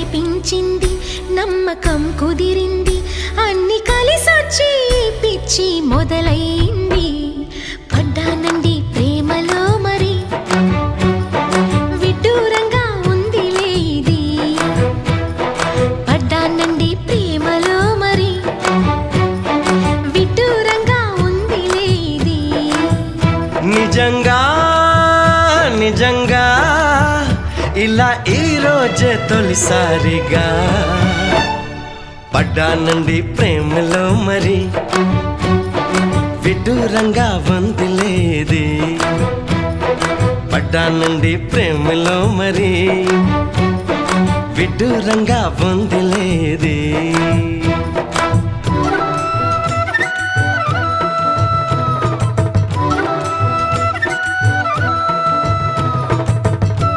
కనిపించింది, నమ్మకం కుదిరింది, అన్ని కలిసొచ్చి పిచ్చి మొదలైంది. పడ్డానండి ప్రేమలో మరి, విడ్డూరంగా ఉందిలే ఇది. పడ్డానండి ప్రేమలో మరి, విడ్డూరంగా ఉందిలే ఇది. నిజంగా నిజంగా ఇలా ఈ రోజే తొలిసారిగా పడ్డానండి ప్రేమలో మరి, విడ్డూరంగా వందిలేది. పడ్డానండి ప్రేమలో మరి, విడ్డూరంగా వందిలేది.